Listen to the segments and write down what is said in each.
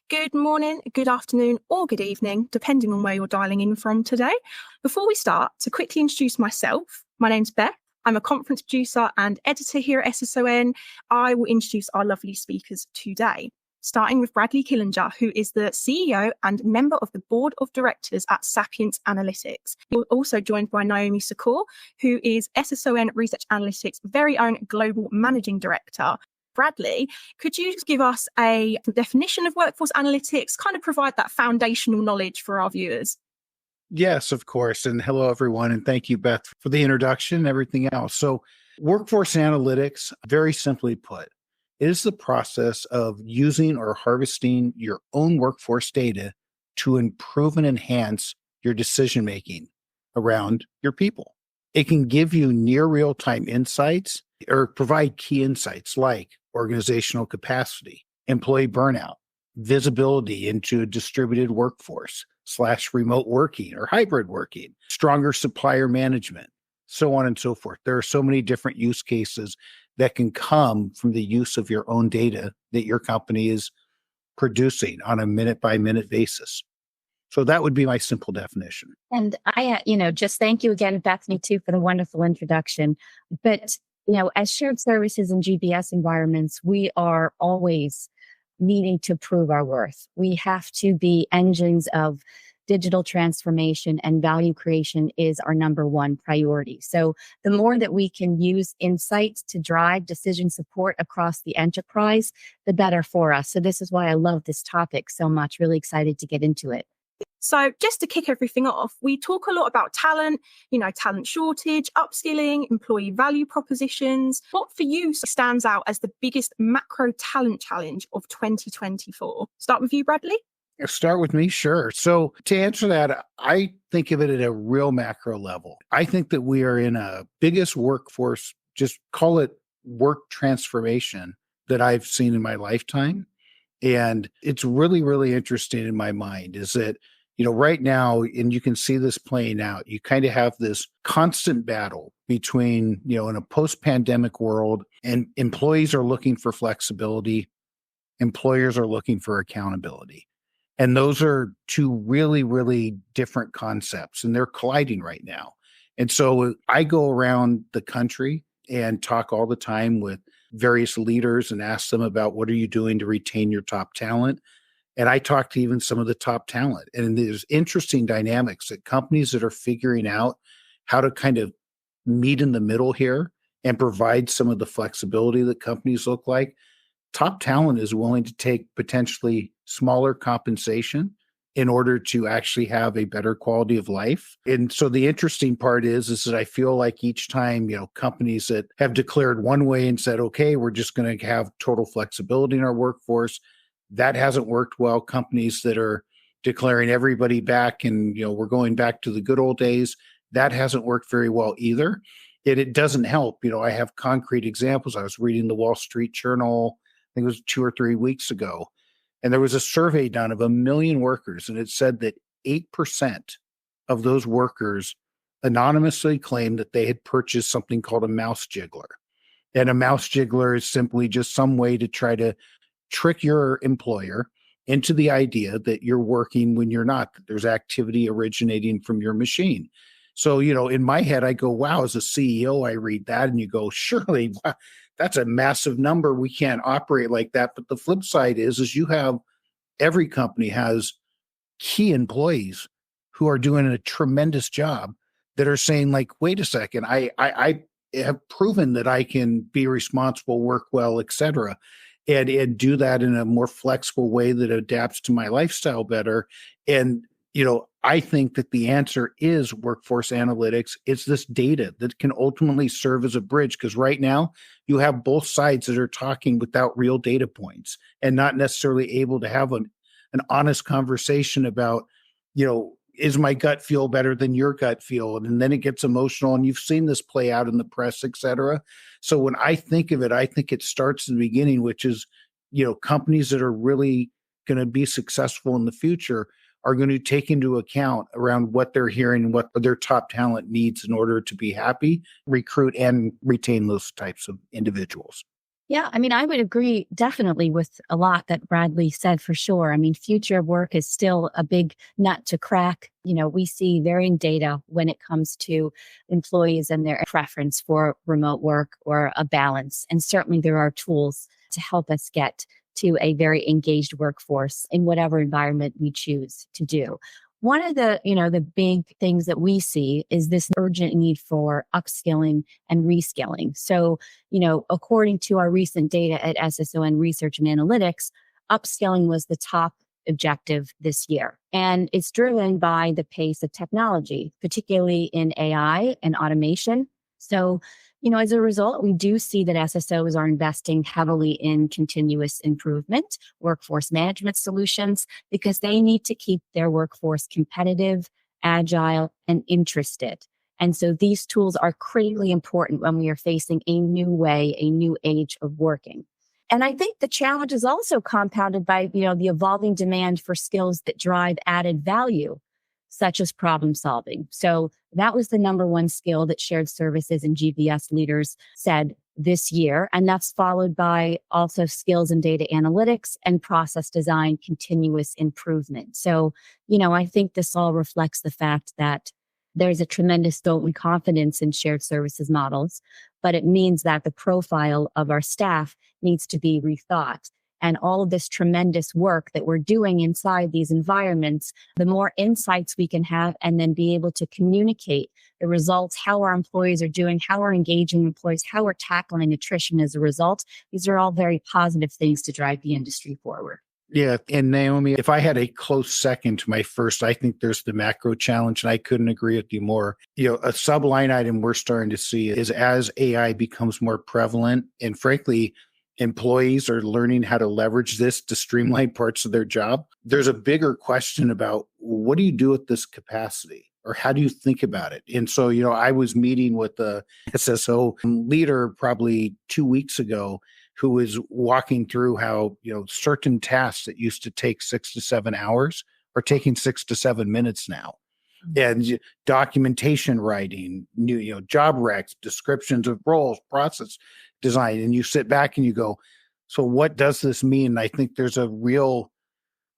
Good morning, good afternoon, or good evening, depending on where you're dialing in from today. Before we start, to quickly introduce myself, my name's Beth. I'm a conference producer and editor here at SSON. I will introduce our lovely speakers today, starting with Bradley Killinger, who is the CEO and member of the board of directors at Sapience Analytics. We're also joined by Naomi Sakor, who is SSON Research Analytics' very own global managing director. Bradley, could you give us a definition of workforce analytics, kind of provide that foundational knowledge for our viewers? Yes, of course. And hello, everyone. And thank you, Beth, for the introduction and everything else. So workforce analytics, very simply put, is the process of using or harvesting your own workforce data to improve and enhance your decision-making around your people. It can give you near real-time insights or provide key insights like organizational capacity, employee burnout, visibility into a distributed workforce / remote working or hybrid working, stronger supplier management, so on and so forth. There are so many different use cases that can come from the use of your own data that your company is producing on a minute-by-minute basis. So that would be my simple definition. And I, just thank you again, Bethany, too, for the wonderful introduction. But, as shared services and GBS environments, we are always needing to prove our worth. We have to be engines of digital transformation, and value creation is our number one priority. So the more that we can use insights to drive decision support across the enterprise, the better for us. So this is why I love this topic so much. Really excited to get into it. So just to kick everything off, we talk a lot about talent, talent shortage, upskilling, employee value propositions. What for you stands out as the biggest macro talent challenge of 2024? Start with you, Bradley. Start with me, sure. So to answer that, I think of it at a real macro level. I think that we are in a biggest workforce, just call it work transformation that I've seen in my lifetime. And it's really, really interesting in my mind is that, right now, and you can see this playing out, you kind of have this constant battle between, in a post-pandemic world, and employees are looking for flexibility, employers are looking for accountability. And those are two really, really different concepts, and they're colliding right now. And so I go around the country and talk all the time with various leaders and ask them about what are you doing to retain your top talent. And I talk to even some of the top talent. And there's interesting dynamics that companies that are figuring out how to kind of meet in the middle here and provide some of the flexibility that companies look like. Top talent is willing to take potentially smaller compensation in order to actually have a better quality of life. And so the interesting part is that I feel like each time, companies that have declared one way and said, okay, we're just going to have total flexibility in our workforce, that hasn't worked well. Companies that are declaring everybody back and, we're going back to the good old days, that hasn't worked very well either. It doesn't help. I have concrete examples. I was reading the Wall Street Journal, I think it was 2 or 3 weeks ago, and there was a survey done of 1 million workers, and it said that 8% of those workers anonymously claimed that they had purchased something called a mouse jiggler. And a mouse jiggler is simply just some way to try to trick your employer into the idea that you're working when you're not, that there's activity originating from your machine. So, in my head, I go, wow, as a CEO, I read that and you go, surely, wow, that's a massive number. We can't operate like that. But the flip side is every company has key employees who are doing a tremendous job that are saying like, wait a second, I have proven that I can be responsible, work well, et cetera, and do that in a more flexible way that adapts to my lifestyle better. And, I think that the answer is workforce analytics. It's this data that can ultimately serve as a bridge, because right now you have both sides that are talking without real data points and not necessarily able to have an honest conversation about, is my gut feel better than your gut feel? And then it gets emotional, and you've seen this play out in the press, et cetera. So when I think of it, I think it starts in the beginning, which is, companies that are really going to be successful in the future are going to take into account around what they're hearing and what their top talent needs in order to be happy, recruit and retain those types of individuals. Yeah, I mean, I would agree definitely with a lot that Bradley said for sure. I mean, future of work is still a big nut to crack. We see varying data when it comes to employees and their preference for remote work or a balance. And certainly there are tools to help us get to a very engaged workforce in whatever environment we choose to do. One of the big things that we see is this urgent need for upskilling and reskilling. So, according to our recent data at SSON Research and Analytics, upskilling was the top objective this year. And it's driven by the pace of technology, particularly in AI and automation. So, as a result, we do see that SSOs are investing heavily in continuous improvement, workforce management solutions, because they need to keep their workforce competitive, agile, and interested. And so these tools are critically important when we are facing a new way, a new age of working. And I think the challenge is also compounded by, the evolving demand for skills that drive added value, such as problem solving. So that was the number one skill that shared services and GBS leaders said this year. And that's followed by also skills in data analytics and process design, continuous improvement. So, I think this all reflects the fact that there's a tremendous vote and confidence in shared services models, but it means that the profile of our staff needs to be rethought. And all of this tremendous work that we're doing inside these environments, the more insights we can have and then be able to communicate the results, how our employees are doing, how we're engaging employees, how we're tackling attrition as a result. These are all very positive things to drive the industry forward. Yeah. And Naomi, if I had a close second to my first, I think there's the macro challenge, and I couldn't agree with you more. A subline item we're starting to see is as AI becomes more prevalent, and frankly, employees are learning how to leverage this to streamline parts of their job. There's a bigger question about what do you do with this capacity, or how do you think about it? And so, I was meeting with the SSO leader probably 2 weeks ago who was walking through how, certain tasks that used to take 6 to 7 hours are taking 6 to 7 minutes now. And documentation writing, job recs, descriptions of roles, process design. And you sit back and you go, so what does this mean? And I think there's a real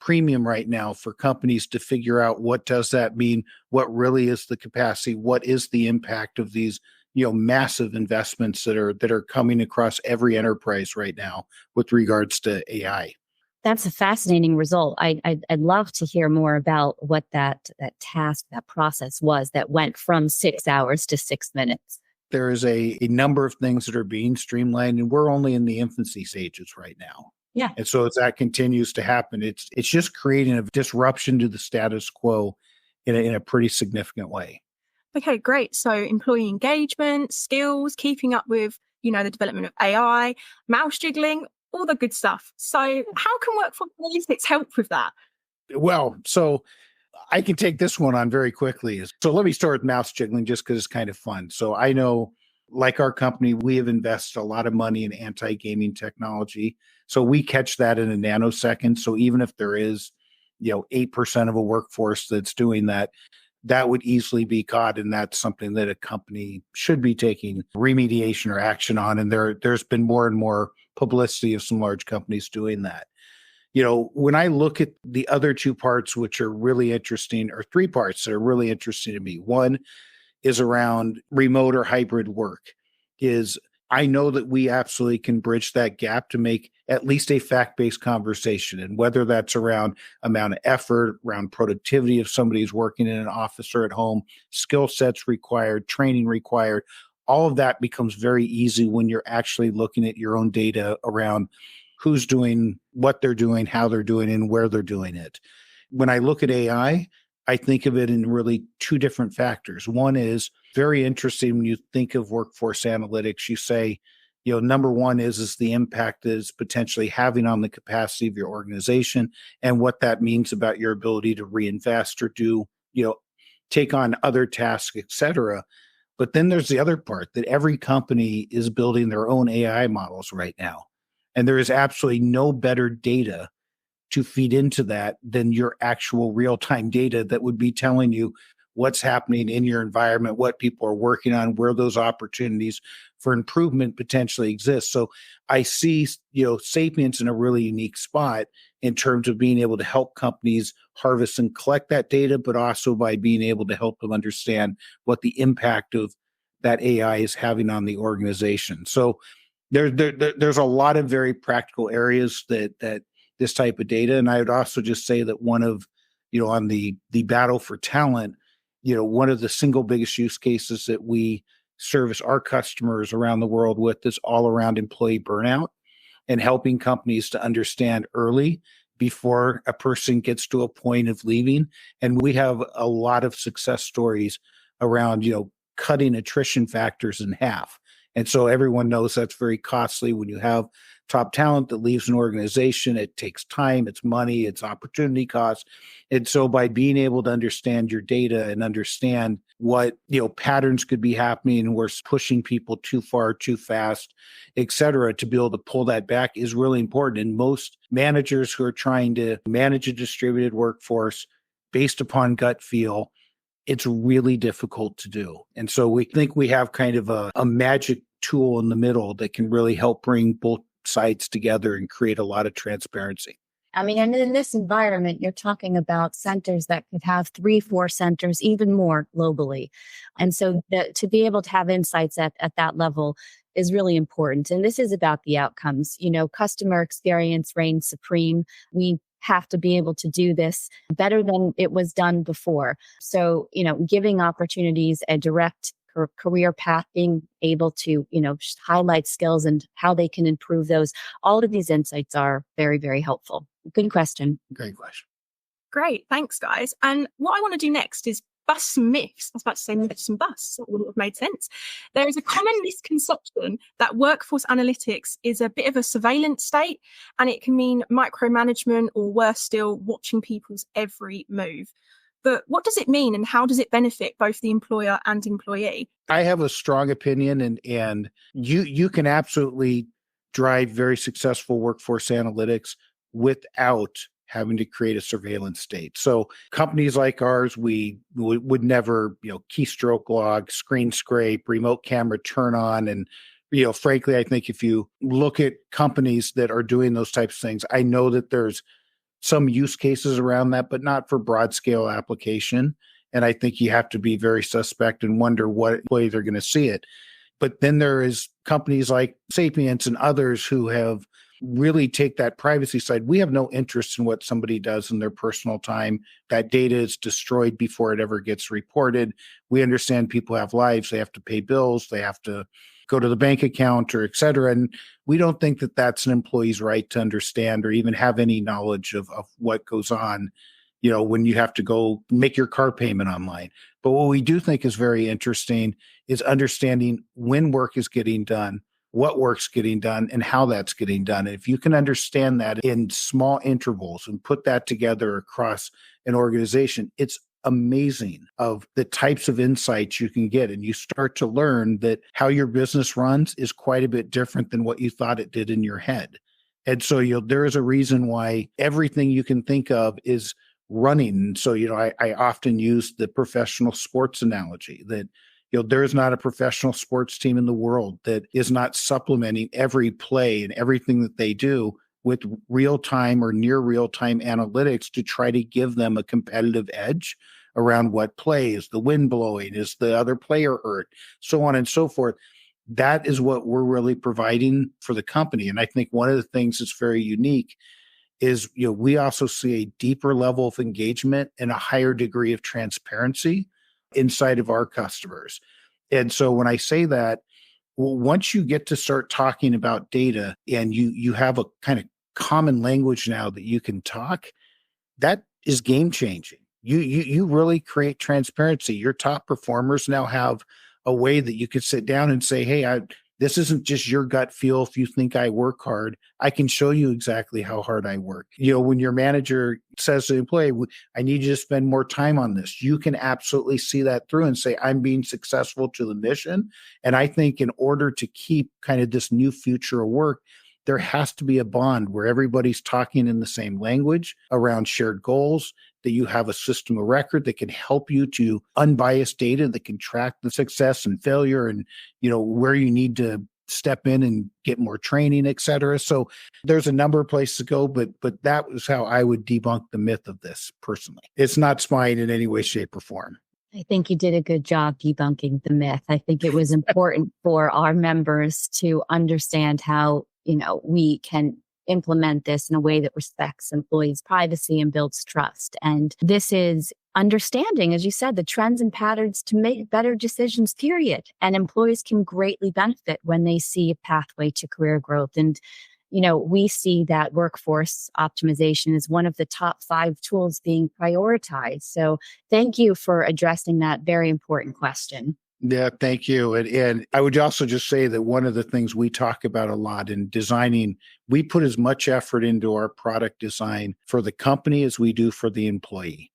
premium right now for companies to figure out what does that mean? What really is the capacity? What is the impact of these, massive investments that are coming across every enterprise right now with regards to AI? That's a fascinating result. I'd love to hear more about what that task, that process was that went from 6 hours to 6 minutes. There is a number of things that are being streamlined, and we're only in the infancy stages right now. Yeah. And so as that continues to happen, it's just creating a disruption to the status quo in a pretty significant way. Okay, great. So employee engagement, skills, keeping up with, the development of AI, mouse jiggling, all the good stuff. So how can Workforce Analytics help with that? Well, so I can take this one on very quickly. So let me start with mouse jiggling just because it's kind of fun. So I know, like our company, we have invested a lot of money in anti-gaming technology. So we catch that in a nanosecond. So even if there is, 8% of a workforce that's doing that, that would easily be caught. And that's something that a company should be taking remediation or action on. And there's been more and more publicity of some large companies doing that. When I look at the other two parts, which are really interesting, or three parts that are really interesting to me, one is around remote or hybrid work. I know that we absolutely can bridge that gap to make at least a fact-based conversation. And whether that's around amount of effort, around productivity if somebody's working in an office or at home, skill sets required, training required, all of that becomes very easy when you're actually looking at your own data around who's doing what they're doing, how they're doing, and where they're doing it. When I look at AI, I think of it in really two different factors. One is very interesting when you think of workforce analytics. You say, number one is the impact is potentially having on the capacity of your organization and what that means about your ability to reinvest or do, take on other tasks, et cetera. But then there's the other part that every company is building their own AI models right now. And there is absolutely no better data to feed into that than your actual real-time data that would be telling you what's happening in your environment, what people are working on, where those opportunities for improvement potentially exist. So I see, Sapience in a really unique spot in terms of being able to help companies harvest and collect that data, but also by being able to help them understand what the impact of that AI is having on the organization. So there's a lot of very practical areas that this type of data. And I would also just say that one of, on the battle for talent, one of the single biggest use cases that we service our customers around the world with is all around employee burnout and helping companies to understand early before a person gets to a point of leaving. And we have a lot of success stories around, cutting attrition factors in half. And so everyone knows that's very costly when you have top talent that leaves an organization. It takes time, it's money, it's opportunity cost. And so by being able to understand your data and understand what, patterns could be happening and we're pushing people too far, too fast, et cetera, to be able to pull that back is really important. And most managers who are trying to manage a distributed workforce based upon gut feel, it's really difficult to do. And so we think we have kind of a magic tool in the middle that can really help bring both sides together and create a lot of transparency. I mean, and in this environment, you're talking about centers that could have 3-4 centers, even more globally. And so to be able to have insights at that level is really important. And this is about the outcomes. Customer experience reigns supreme. We have to be able to do this better than it was done before. So, giving opportunities a direct career path, being able to, highlight skills and how they can improve those. All of these insights are very, very helpful. Good question. Great question. Great. Thanks, guys. And what I want to do next is bust some myths. I was about to say myths and busts. That wouldn't have made sense. There is a common misconception that workforce analytics is a bit of a surveillance state, and it can mean micromanagement or worse still, watching people's every move. But what does it mean and how does it benefit both the employer and employee? I have a strong opinion and you can absolutely drive very successful workforce analytics without having to create a surveillance state. So companies like ours, we would never, keystroke log, screen scrape, remote camera turn on. And, frankly, I think if you look at companies that are doing those types of things, I know that there's some use cases around that, but not for broad scale application. And I think you have to be very suspect and wonder what way they're going to see it. But then there is companies like Sapience and others who have really take that privacy side. We have no interest in what somebody does in their personal time. That data is destroyed before it ever gets reported. We understand people have lives. They have to pay bills. They have to go to the bank account or et cetera. And we don't think that that's an employee's right to understand or even have any knowledge of what goes on, when you have to go make your car payment online. But what we do think is very interesting is understanding when work is getting done, what work's getting done, and how that's getting done. And if you can understand that in small intervals and put that together across an organization, it's amazing of the types of insights you can get. And you start to learn that how your business runs is quite a bit different than what you thought it did in your head. And so there is a reason why everything you can think of is running. So, I often use the professional sports analogy that there is not a professional sports team in the world that is not supplementing every play and everything that they do with real-time or near real-time analytics to try to give them a competitive edge around what play is the wind blowing, is the other player hurt, so on and so forth. That is what we're really providing for the company. And I think one of the things that's very unique is, we also see a deeper level of engagement and a higher degree of transparency inside of our customers. And so when I say that, once you get to start talking about data and you have a kind of common language now that you can talk, that is game changing. You really create transparency. Your top performers now have a way that you could sit down and say, hey, this isn't just your gut feel. If you think I work hard, I can show you exactly how hard I work. When your manager says to the employee, I need you to spend more time on this, you can absolutely see that through and say, I'm being successful to the mission. And I think in order to keep kind of this new future of work, there has to be a bond where everybody's talking in the same language around shared goals that you have a system of record that can help you to unbiased data that can track the success and failure and, where you need to step in and get more training, et cetera. So there's a number of places to go, but that was how I would debunk the myth of this personally. It's not spying in any way, shape, or form. I think you did a good job debunking the myth. I think it was important for our members to understand how, we can implement this in a way that respects employees' privacy and builds trust. And this is understanding, as you said, the trends and patterns to make better decisions, period. And employees can greatly benefit when they see a pathway to career growth. And, we see that workforce optimization is one of the top 5 tools being prioritized. So thank you for addressing that very important question. Yeah, thank you. And I would also just say that one of the things we talk about a lot in designing, we put as much effort into our product design for the company as we do for the employee.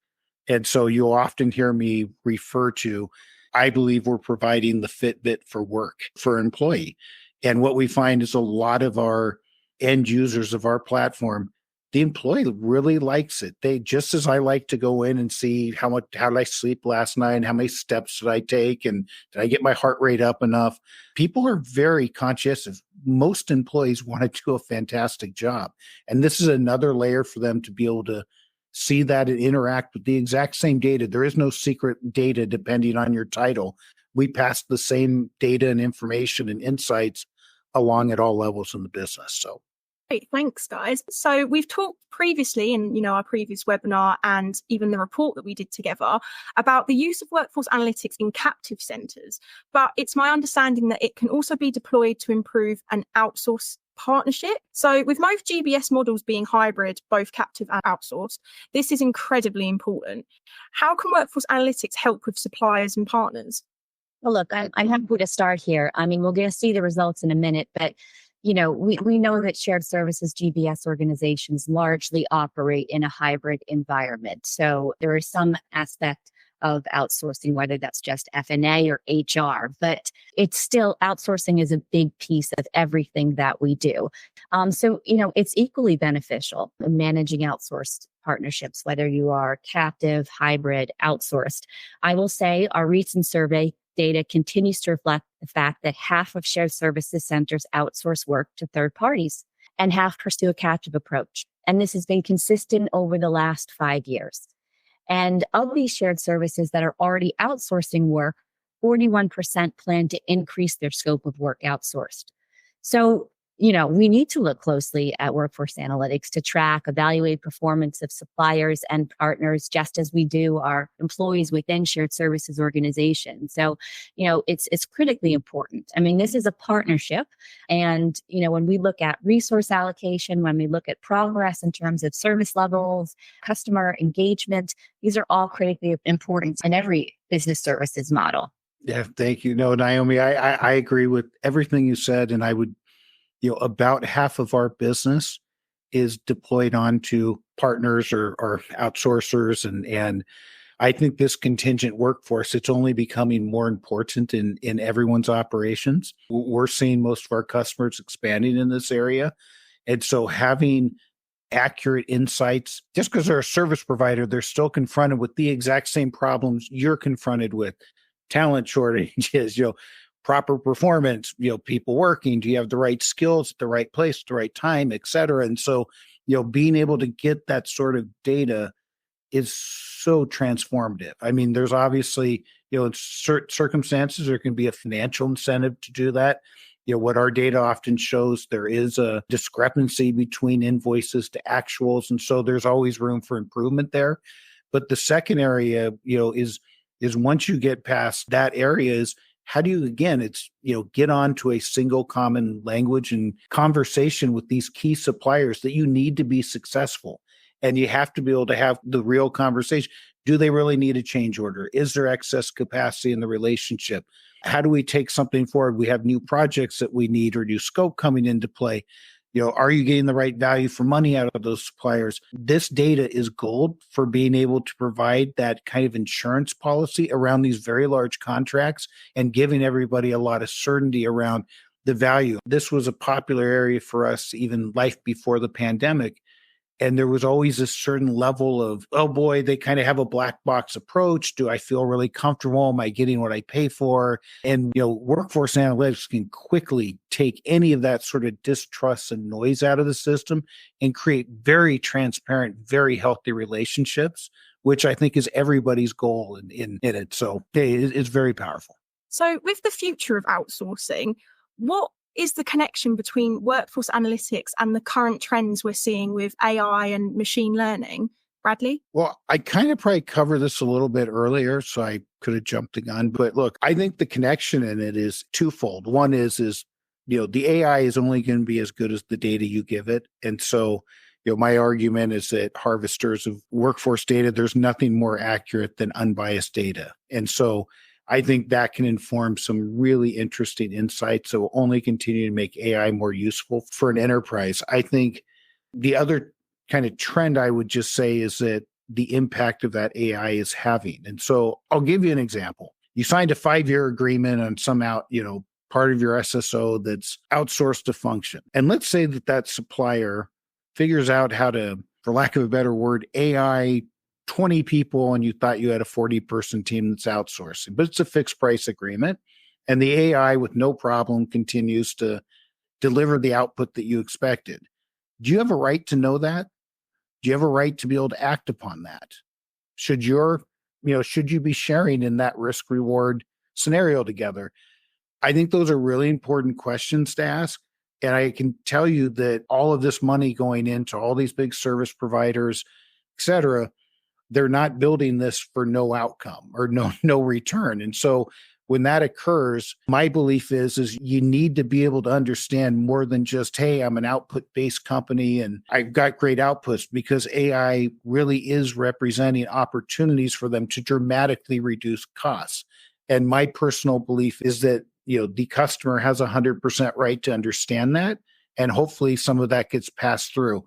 And so you'll often hear me refer to, I believe we're providing the Fitbit for work for employee. And what we find is a lot of our end users of our platform, the employee really likes it. They, just as I like to go in and see how did I sleep last night and how many steps did I take and did I get my heart rate up enough? People are very conscientious. Most employees want to do a fantastic job. And this is another layer for them to be able to see that and interact with the exact same data. There is no secret data depending on your title. We pass the same data and information and insights along at all levels in the business. So great, thanks, guys. So we've talked previously in our previous webinar and even the report that we did together about the use of workforce analytics in captive centres. But it's my understanding that it can also be deployed to improve an outsourced partnership. So with most GBS models being hybrid, both captive and outsourced, this is incredibly important. How can workforce analytics help with suppliers and partners? Well, look, I'm happy to start here. I mean, we're going to see the results in a minute, but we know that shared services GBS organizations largely operate in a hybrid environment. So there is some aspect of outsourcing, whether that's just F&A or HR, but it's still, outsourcing is a big piece of everything that we do. So it's equally beneficial in managing outsourced partnerships, whether you are captive, hybrid, outsourced. I will say our recent survey data continues to reflect the fact that half of shared services centers outsource work to third parties and half pursue a captive approach. And this has been consistent over the last 5 years. And of these shared services that are already outsourcing work, 41% plan to increase their scope of work outsourced. So, we need to look closely at workforce analytics to track, evaluate performance of suppliers and partners, just as we do our employees within shared services organizations. So, it's critically important. I mean, this is a partnership. And, when we look at resource allocation, when we look at progress in terms of service levels, customer engagement, these are all critically important in every business services model. yeah, thank you. No, Naomi, I agree with everything you said. And I would, about half of our business is deployed onto partners or outsourcers. And I think this contingent workforce, it's only becoming more important in everyone's operations. We're seeing most of our customers expanding in this area. And so having accurate insights, just because they're a service provider, they're still confronted with the exact same problems you're confronted with. Talent shortages, proper performance, people working, do you have the right skills at the right place, at the right time, et cetera. And so, being able to get that sort of data is so transformative. I mean, there's obviously, in certain circumstances, there can be a financial incentive to do that. What our data often shows, there is a discrepancy between invoices to actuals. And so there's always room for improvement there. But the second area, is once you get past that area is, how do you, again, it's, get onto a single common language and conversation with these key suppliers that you need to be successful. And you have to be able to have the real conversation. Do they really need a change order? Is there excess capacity in the relationship? How do we take something forward? We have new projects that we need or new scope coming into play. Are you getting the right value for money out of those suppliers? This data is gold for being able to provide that kind of insurance policy around these very large contracts and giving everybody a lot of certainty around the value. This was a popular area for us, even life before the pandemic, And there was always a certain level of, oh boy, they kind of have a black box approach. Do I feel really comfortable? Am I getting what I pay for? And, workforce analytics can quickly take any of that sort of distrust and noise out of the system and create very transparent, very healthy relationships, which I think is everybody's goal in it. So it's very powerful. So with the future of outsourcing, what is the connection between workforce analytics and the current trends we're seeing with AI and machine learning? Bradley? Well, I kind of probably covered this a little bit earlier, so I could have jumped the gun. But look, I think the connection in it is twofold. One is the AI is only going to be as good as the data you give it. And so, my argument is that harvesters of workforce data, there's nothing more accurate than unbiased data. And so I think that can inform some really interesting insights that will only continue to make AI more useful for an enterprise. I think the other kind of trend I would just say is that the impact of that AI is having. And so I'll give you an example. You signed a 5-year agreement on part of your SSO that's outsourced a function. And let's say that supplier figures out how to, for lack of a better word, AI 20 people, and you thought you had a 40-person team that's outsourcing, but it's a fixed price agreement. And the AI with no problem continues to deliver the output that you expected. Do you have a right to know that? Do you have a right to be able to act upon that? Should you be sharing in that risk reward scenario together? I think those are really important questions to ask. And I can tell you that all of this money going into all these big service providers, et cetera, they're not building this for no outcome or no return. And so when that occurs, my belief is you need to be able to understand more than just, hey, I'm an output-based company and I've got great outputs, because AI really is representing opportunities for them to dramatically reduce costs. And my personal belief is that, the customer has 100% right to understand that. And hopefully some of that gets passed through.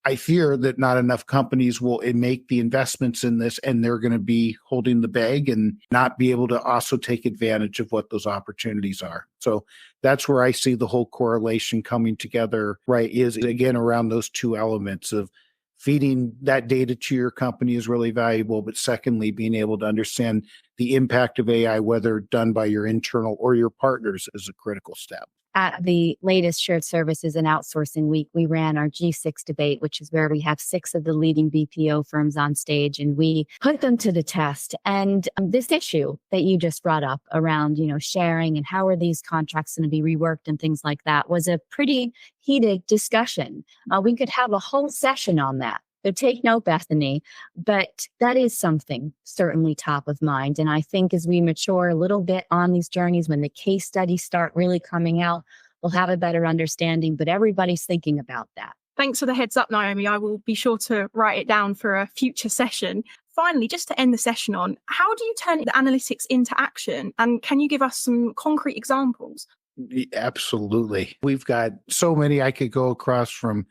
I fear that not enough companies will make the investments in this, and they're going to be holding the bag and not be able to also take advantage of what those opportunities are. So that's where I see the whole correlation coming together, right, is again around those two elements of feeding that data to your company is really valuable, but secondly, being able to understand the impact of AI, whether done by your internal or your partners, is a critical step. At the latest Shared Services and Outsourcing Week, we ran our G6 debate, which is where we have 6 of the leading BPO firms on stage, and we put them to the test. And this issue that you just brought up around, sharing and how are these contracts going to be reworked and things like that was a pretty heated discussion. We could have a whole session on that. So take note, Bethany, but that is something certainly top of mind. And I think as we mature a little bit on these journeys, when the case studies start really coming out, we'll have a better understanding, but everybody's thinking about that. Thanks for the heads up, Naomi. I will be sure to write it down for a future session. Finally, just to end the session on, how do you turn the analytics into action? And can you give us some concrete examples? Absolutely. We've got so many I could go across from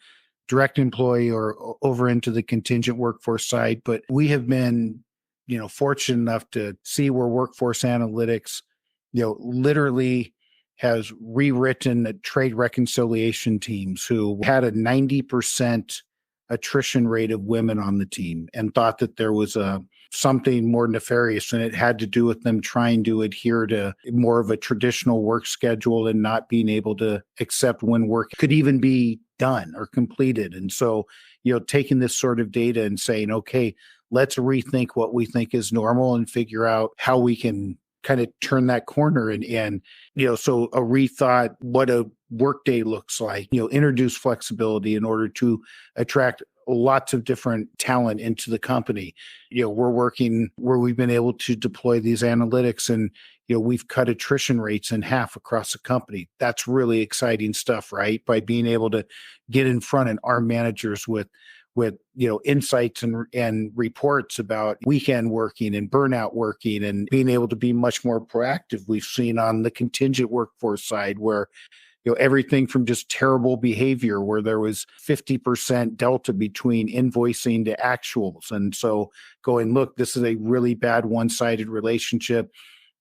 direct employee or over into the contingent workforce side. But we have been, fortunate enough to see where workforce analytics, literally has rewritten trade reconciliation teams who had a 90% attrition rate of women on the team and thought that there was something more nefarious, and it had to do with them trying to adhere to more of a traditional work schedule and not being able to accept when work could even be done or completed. And so, taking this sort of data and saying, okay, let's rethink what we think is normal and figure out how we can kind of turn that corner and so a rethought what a workday looks like, introduce flexibility in order to attract lots of different talent into the company. We're working where we've been able to deploy these analytics and, we've cut attrition rates in half across the company. That's really exciting stuff, right? By being able to get in front and arm managers with insights and reports about weekend working and burnout working and being able to be much more proactive. We've seen on the contingent workforce side where everything from just terrible behavior where there was 50% delta between invoicing to actuals. And so going, look, this is a really bad one-sided relationship.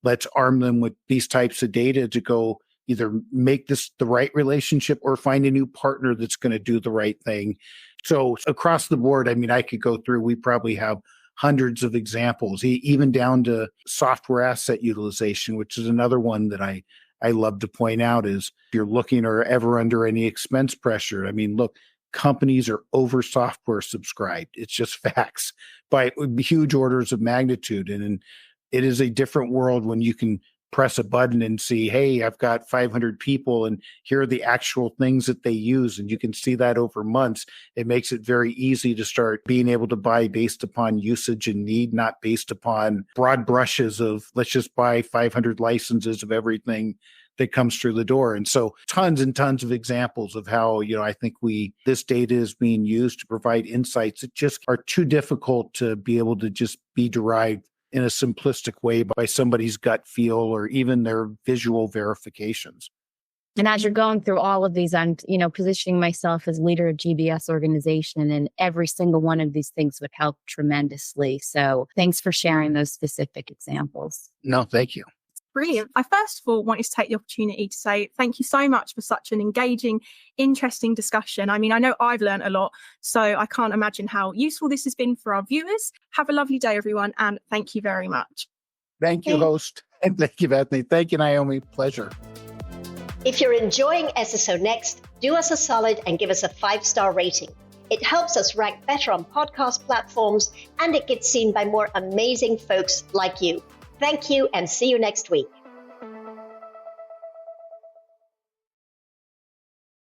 Let's arm them with these types of data to go either make this the right relationship or find a new partner that's going to do the right thing So across the board, I mean, I could go through, we probably have hundreds of examples, even down to software asset utilization, which is another one that I love to point out is if you're looking or ever under any expense pressure. I mean, look, companies are over software subscribed. It's just facts by huge orders of magnitude. And it is a different world when you can press a button and see, hey, I've got 500 people and here are the actual things that they use. And you can see that over months. It makes it very easy to start being able to buy based upon usage and need, not based upon broad brushes of let's just buy 500 licenses of everything that comes through the door. And so tons and tons of examples of how, I think this data is being used to provide insights that just are too difficult to be able to just be derived in a simplistic way by somebody's gut feel or even their visual verifications. And as you're going through all of these, I'm, positioning myself as leader of GBS organization, and every single one of these things would help tremendously. So thanks for sharing those specific examples. No, thank you. Brilliant. I first of all wanted to take the opportunity to say thank you so much for such an engaging, interesting discussion. I mean, I know I've learned a lot, so I can't imagine how useful this has been for our viewers. Have a lovely day, everyone, and thank you very much. Thank you, host. And thank you, Bethany. Thank you, Naomi. Pleasure. If you're enjoying SSO Next, do us a solid and give us a 5-star rating. It helps us rank better on podcast platforms, and it gets seen by more amazing folks like you. Thank you, and see you next week.